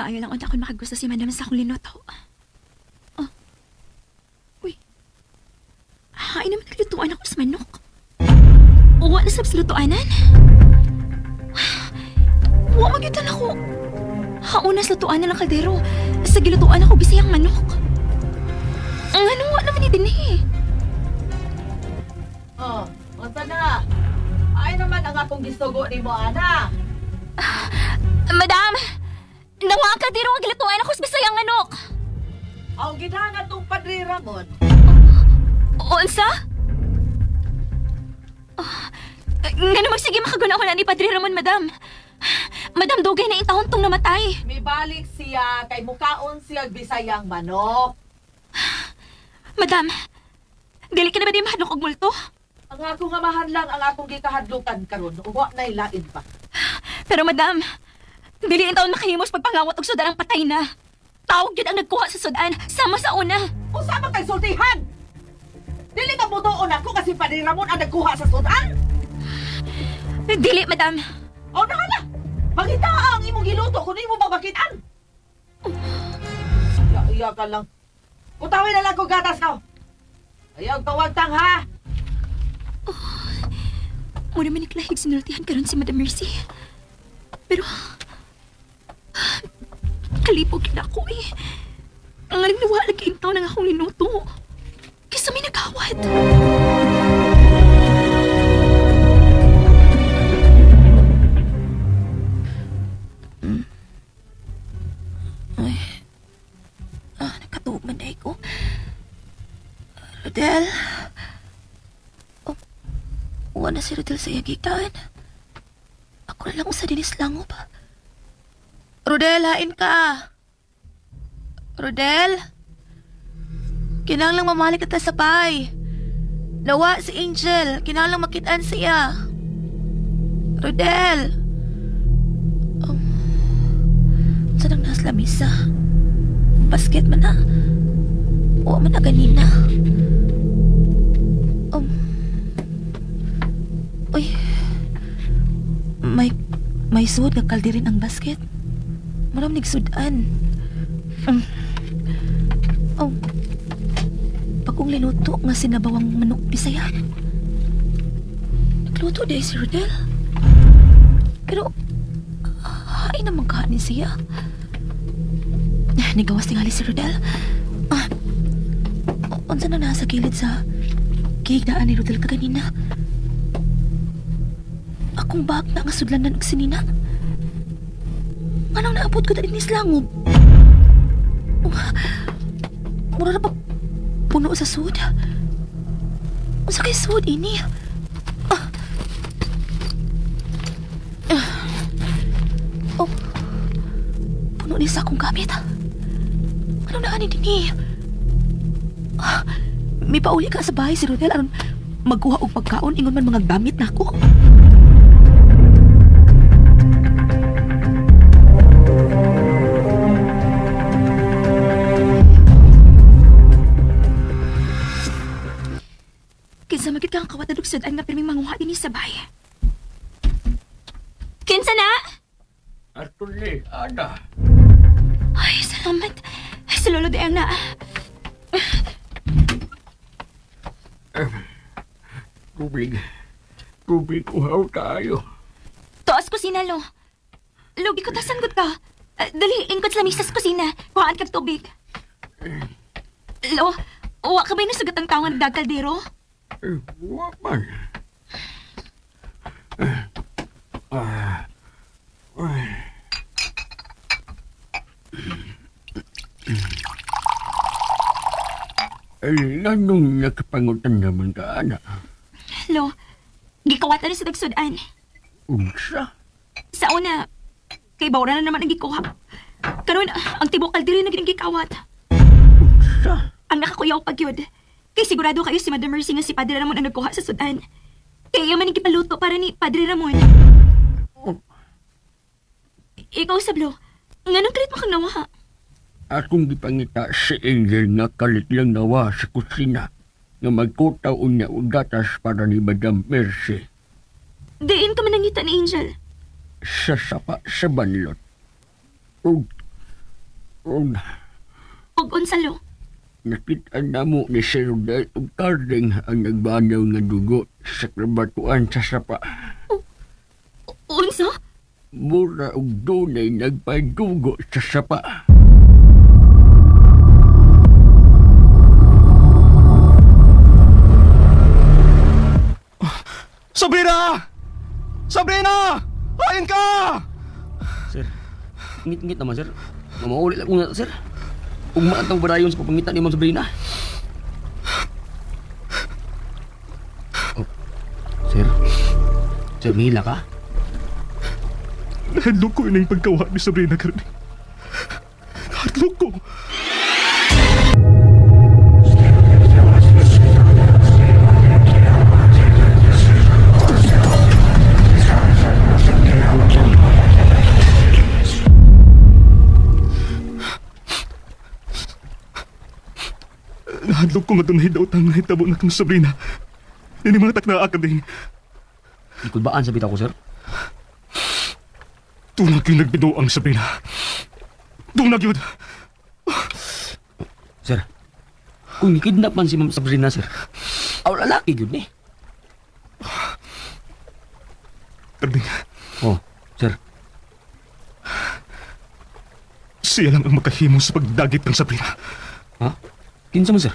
Maayo lang unta kung makagusto si Madam sa akong linuto. Oh. Uy. Hain naman naglutuan ako sa manok. Uwa na sa lutuanan. Uwa magitan ako. Hauna sa lutuan na lang kaldero. Sa gilutuan ako bisayang manok. Ang ano nga naman din eh. Oh, unsa na? Ay naman ang akong gisugo ni mo, ana. Madam! Nawa ka diro ang gilutuan ako sa bisayang manok. Ang gidana tong Padre Ramon. Unsa? Nga naman sige makaguna ko na ni Padre Ramon, madam. Madam, dugay na intahon tong namatay. Mibalik siya kay mukaon siya bisayang manok. Madam, dili ka na ba di mahadlok og multo? Ang ako nga mahadlang ang akong gikahadlukan karon, uwa na ilain pa. Pero madam, dili intahon makahimos pagpangawat og sudan ang patay na. Tawag yun ang nagkuha sa sudan, sama sa una. Usa man kay sultihan? Dili ka mutuon ako kasi Padre Ramon ang nagkuha sa sudan. Dili, madam. O nahala! Mangita ang imong giluto kung imo mabakitan. Iya ka lang. Utawin na lang kong gatas ka. Ayaw tawag tang ha. Muna man iklahig sinultihan karon si Madam Mercy. Pero, kalipog yun ako eh. Ang alinawa lagi intaw ng akong linuto. Kisa may nagawad. Nakatuman na ko. Rodel? Oh, uwan na si Rodel sa yagitaan. Ako na lang usa dinis langob. Rodel, hain ka. Rodel? Kinahanglang mamalik kita sa bahay. Nawa si Angel. Kinahanglang makitaan siya. Rodel! Saan ang nasa lamisa? Basket man na. Uwa man na ganina. Uy. May sud nga kaldirin ang basket. Maraming sudan. Pagkong linuto nga sinabawang manok bisaya. Nagluto di si Rodel. Pero, ay naman kahanin siya. Nigawas tingali si Rodel. Unsa na nasa gilid sa kihigdaan ni Rodel kaganina. Akong bag na nga sudlanan og sinina. Anong naabot ko dali ni Slangob? Mura na pa puno sa sud. Unsa kay sud ini? Puno ni sa akong gamit. Ano na ani dinhi? May pauli ka sa bahay si Rodel aron magkuha og pagkaon ingon man mga gamit nako. Kinsa magit kang kawat na dugsudan nga pirming manguha dinhi sa bahay. Kinsa na? Atuli, ada. Ay, salamat. Sa lolo Deang na. Tubig. Tubig, uhaw tayo. Tuos kusina, lo. Lugi ko tasan gud ka. Dali, ingkod sa lamisa sa kusina. Kuhaan kag tubig. Lo, uwa ka ba'y nasugat ang taong nagdagkaldero? Waman. Lanong nakapangutan naman ka, ana. Lo, gikawat na sa dagsudan. Unsa? Sa una, kay bawra na naman ang gikuha. Karon ang tibok kaldiri na ginagikawat. Unsa? Ang nakakuyaw pag yun. Kay sigurado kayo si Madam Mercy nga si Padre Ramon ang nagkuha sa sudan. Kaya man ang gipaluto para ni Padre Ramon. Ikaw, Sablo, nga nang kalit mo kang nawa. Akong gipangita si Angel nga kalit lang nawa sa kusina nga magkutaw niya og gatas para ni Madam Mercy Diin ka man nangita ni Angel. sa sapa sa banlot. Ug Una, O Gonzalo. nakita na mo ni Sir Rodel ug Carding ang nagbanyaw nga dugo sa krabatuan sa sapa. Unsa? Mura og dunay nagpadugo sa sapa. Sabrina! Sabrina! Hain ka! Sir, ngit-ngit naman, sir. Mamaulit lang una, sir. Kung maantang barayon sa papangitan ni Ma'am Sabrina. Oh, sir. Sir, mihila ka? Nahadlok ko yung pagkawa ni Sabrina Cardi. Nahadlok ko. Nahadlok ko nga doon daw tang hitabo na kang Sabrina. Yan yung mga takna akading. Ikot baan sa bitaw ko, sir? Tunag yung nagbido ang Sabrina. Tunag yun. Sir, kung ikidnap man si Ma'am Sabrina, sir, aw lalaki yun eh. Carding, Oh, sir. siya lang ang makahimo sa pagdagit ng Sabrina. Ha? Kinsa mo, sir?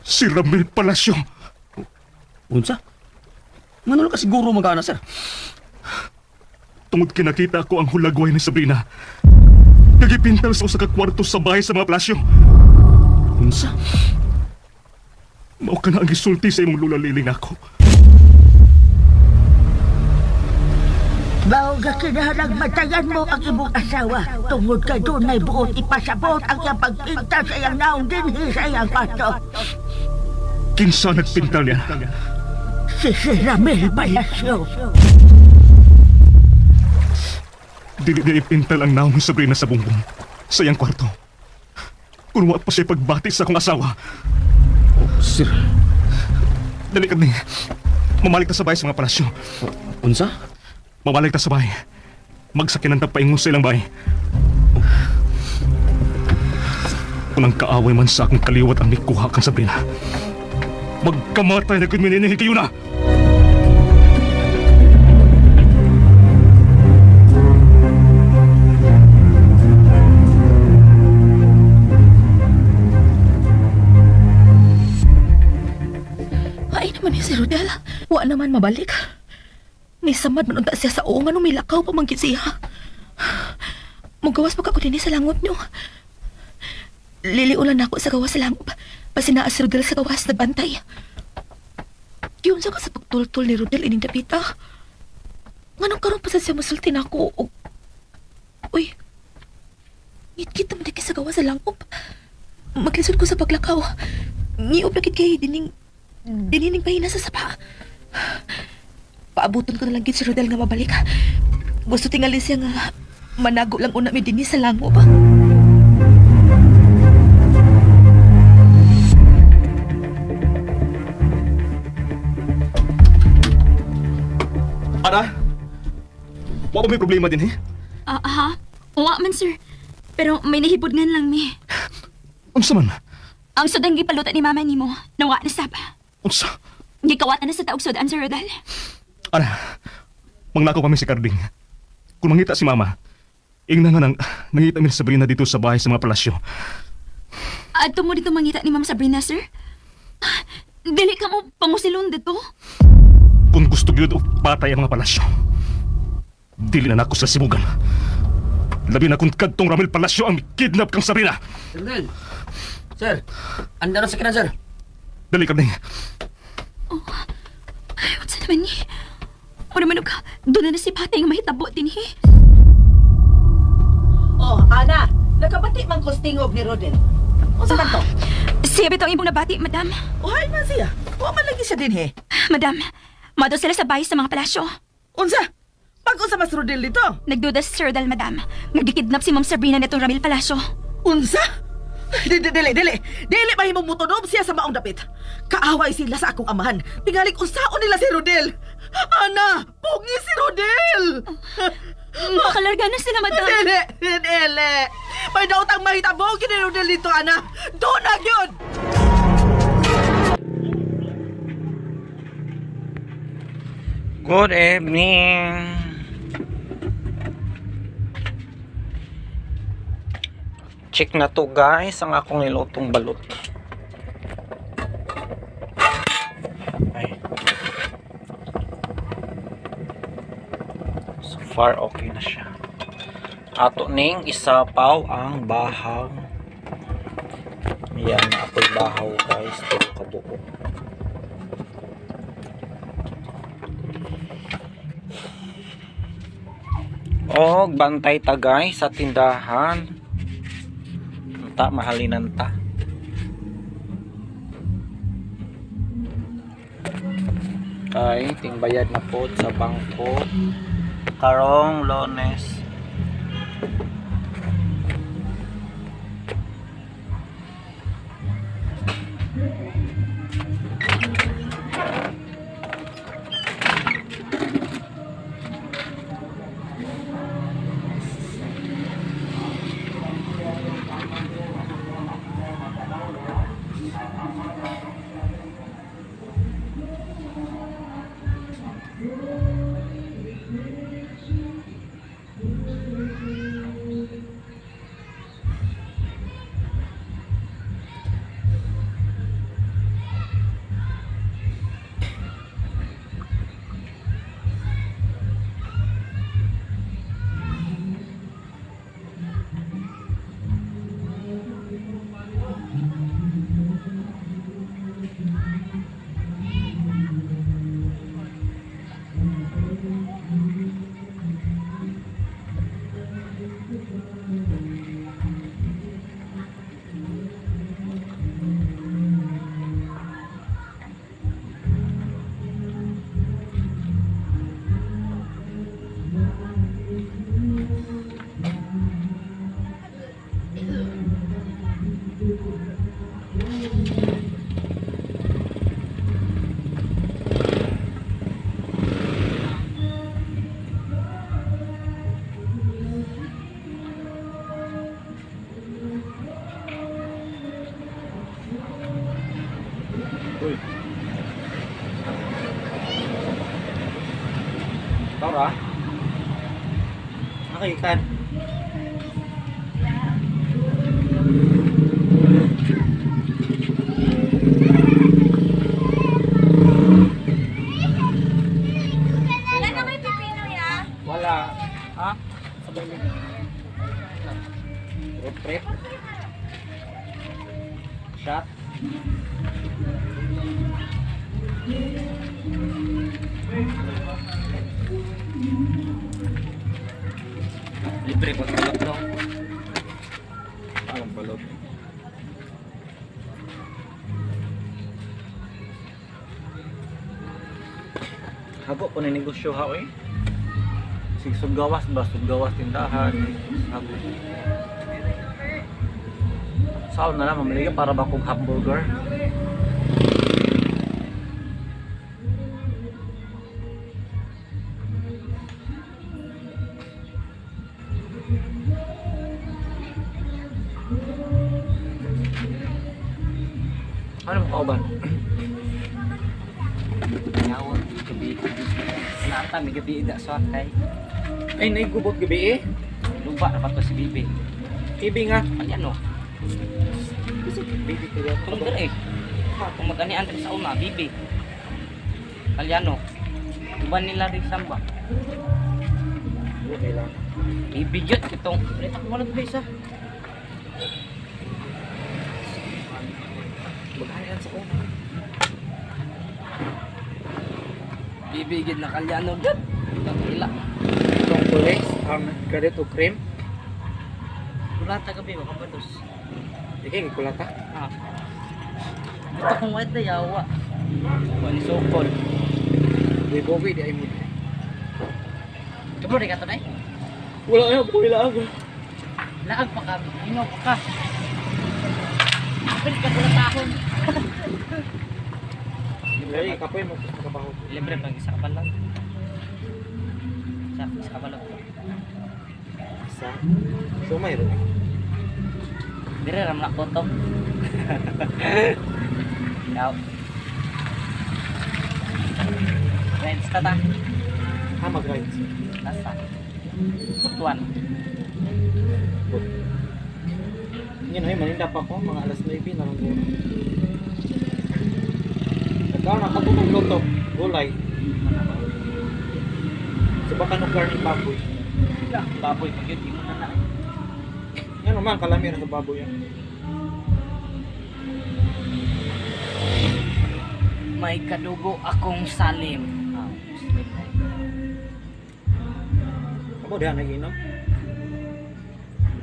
Si Ramil Palacio. Unsa? Ngano ka siguro magana, sir? Tungod kinakita ko ang hulagway ni Sabrina. Nagipintal sa usa ka kwarto sa bahay sa mga Palacio. Unsa? Mao ka na ang gisulti sa imong lula liling ako. Mao nga kinahanglang matayan mo ang imong asawa tungod kay dunay buot ipasabot ang iyang pagpinta sa iyang naong dinhi sa iyang kwarto. Kinsa nagpintal niya? Si Ramil Palacio. Dili niya ipintal ang naong ni Sabrina sa bumbong sa iyang kwarto. Kung wa pa siya pagbati sa akong asawa, Sir, dali kami. Mamalik ta sa bahay sa mga Palasyo. unsa? Mamalik ta sa bahay. Magsakinan ta paingon sa ilang bahay. Kung ang kaaway man sa akong kaliwat ang mikuha kang Sabrina, magkamatay na kung mininihi kayo na! Ay naman ni si Rodel. Wa naman mabalik. May samad man unta siya sa uong ano may lakaw pa man gid siya. Mugawas pa ako din sa langot niyo. Liliulan ako sa gawas sa langot. Pasinaa si Rodel sa gawas na bantay. Yun sa ka sa pagtultol ni Rodel ining dapita. Nganong karon pa sa siya masulti na ako. Uy. Ngit-ngit naman di sa gawas sa langot. Maglisod ko sa paglakaw. Ngiop na kit kay dinining pahina sa sapa. Paabuton ko na lang gid si Rodel nga mabalik. Gusto tingali siya nga manago lang una mi dinhi sa lango ba. Ana? Wa ba may problema din, eh? Aha. Wa man sir. Pero may nahibudngan lang mi. Unsa man? Ang sudang gipalutan ni mama nimo, nawa na sapa. Unsa? Gikawatan na sa taog sudan Sir Rodel. Ana, mangnakaw kami si Carding. Kung mangita si Mama, ingna nga nangita mi si Sabrina dito sa bahay sa mga Palasyo. Adto mo dito mangita ni Ma'am Sabrina, sir? Dili ka mo pangusilon dito? Kung gusto gyud og patay ang mga Palasyo, dili na nako sa sibugan. Labi na kung kadtong Ramil Palacio ang kidnap kang Sabrina. Sir Rodel. Sir, anda na sa kinan, sir. Dali, Carding. Ay, what's naman ni? O naman ka, doon na si Patay nga mahitabo din eh. Oh, Ana, nakabati man ko stingog ni Rodel. Unsa man to? Siya bitong ibong nabati, madam. Uhay man siya. Wa man lagi siya din he. Madam, mado sila sa bahay sa mga palasyo. Unsa? Pag-unsa mas Rodel dito? Nagduda si Sir Rodel, madam. Nagdikidnap si Ma'am Sabrina netong Ramil Palasyo. Unsa? Dili mahimong mutunob siya sa maong dapit. Kaaway sila sa akong amahan. Tingaling unsaon nila si Rodel. Ana, pugi si Rodel. Makalarga na sila, madam. Dili! Dili! May daotang mahitabo, kinirudel dito, ana. Doon na yun! Good evening. Check na to guys ang akong nilutong balot. Ay. So far okay na siya. Ato ning isapaw ang bahaw. Yan na apoy bahaw guys. Tulo ka buo. Og bantay ta guys sa tindahan. Ta mahalinan ta. Kay tingbayad na po sa bangko. Karong Lunes. Tora. Nakikan. Wala na may pipino, ya? Wala. Ha? Sabay mo. Road trip. Shot. Libre pag balot daw. Alam balot. Hago po na negosyo ha eh. Sigsug gawas ba? Gawas tindahan. Hago. Saan na lang mamaliga para ba kong hamburger? Ano mo kauban? Nyawag, gabi. Nata, may gabi ida sa kay. Ay, naigubot gabi eh. Lupa na pa to si Bibi. Kibi nga. Ano? Baby ko yan. Kung eh. Kung mag-anian rin sa una, Bibi. Kalyano. Iba nila rin samba. Okay lang. Bibi yun, itong. Ulit ako malag isa. Mag-anian sa una. Bibi gid na kalyano yun. Itong ila. Itong tulis, garit o cream. Kulata gabi, makabados. Sige, kulata. Ha. Ito kung white na yawa. Wani sokol. Uy, Bobby, di ay mo. Kabro, di ka to na eh. Wala na, buhay lang ako. Laag pa ka, ino pa ka. Pwede ka pula tahon. Ay, kapoy mo sa kabaho. Libre pag isa ka pa lang. Isa ka pa lang. Isa. So mayroon. Dire ram na ko to. Ikaw. Friends ta ta. Ha, mag-rides. Nasa. Butuan. Yun ay, maninda pa ko. Mga alas 9 na lang siguro. Ikaw, nakatulog luto. Gulay. So baka nung garni baboy. Baboy mo yun, di mo na na. Yan naman, kalami na sa baboy yan. May kadugo akong salim. Muslim na yun. Kamu diha nagiinom?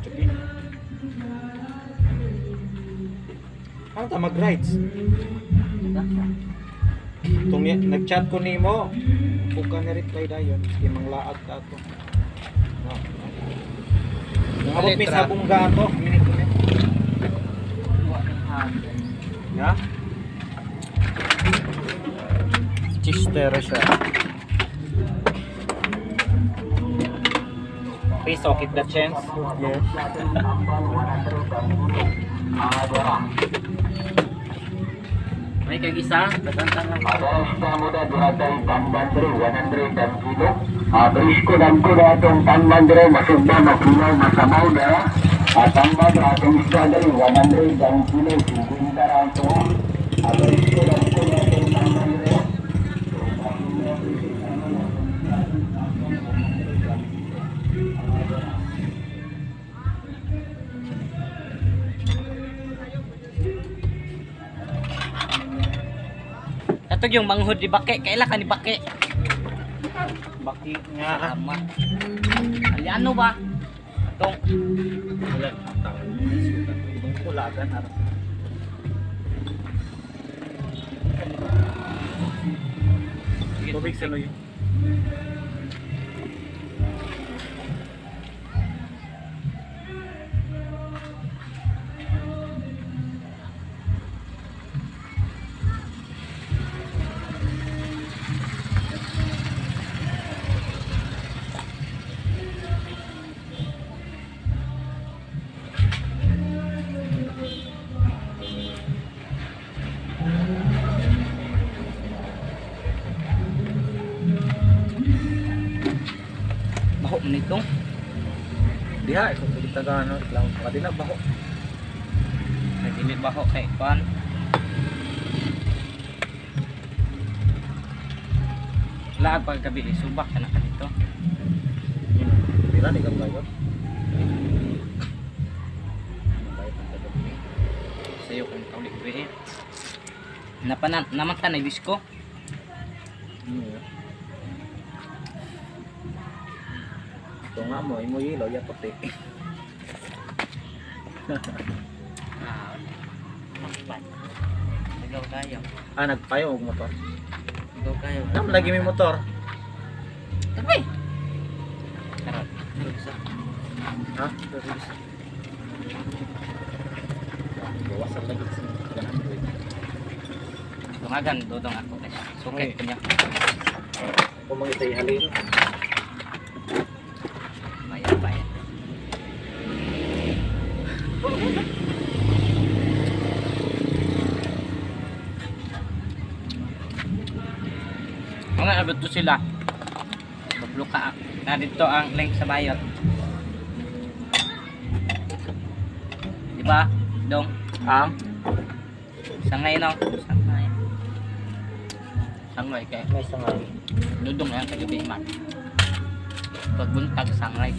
Chucky. Ano ta mag-rides? Tung nag-chat ko nimo. Kung ka na-reply dayon, sige manglaag ta ato. No. Abot mi sa bungga ato, minute ko na. Ya? Chistero siya. Please soak it the chance. Yes. May kag-isa, datang lang. Berisko dan kuda atong tanmandre masugda makunaw masamaw na tambag atong isda dari 100 dan kilo 50 rato. Berisko dan kuda atong tanmandre Katog yung manghud di bake, kaila ka ni bake. Baki nga. Tama. Aliano ba? Atong Ulan. Kulagan harap. Tubig sa loy. baho man ito. Diha, ito tubig tagano. Lang pati na baho. Nagili baho kay kuan. Laag pagkabi subak ka na kanito. Pira ni kang bayo. Sayo kung kaulik be. Napanan namata na bisko. Ito nga mo, imo yelo, ya puti. Ah. Ikaw kayo. Ah, nagpayo og motor. Ikaw kayo. Nam lagi may motor. Tapi. Karot. Ha? Bawasan lagi sa kanan ko. Tungagan dodong ako guys. Suket Okay. kanya. Kung mangitay halin. Bayan. Mga abot to sila. Pagluka. Narito ang link sa bayot. Diba? Dong. Ang Sangay no? Sangay. Sangay kay. may sangay. Dudong yan kagabi man. Pagbuntag sangay.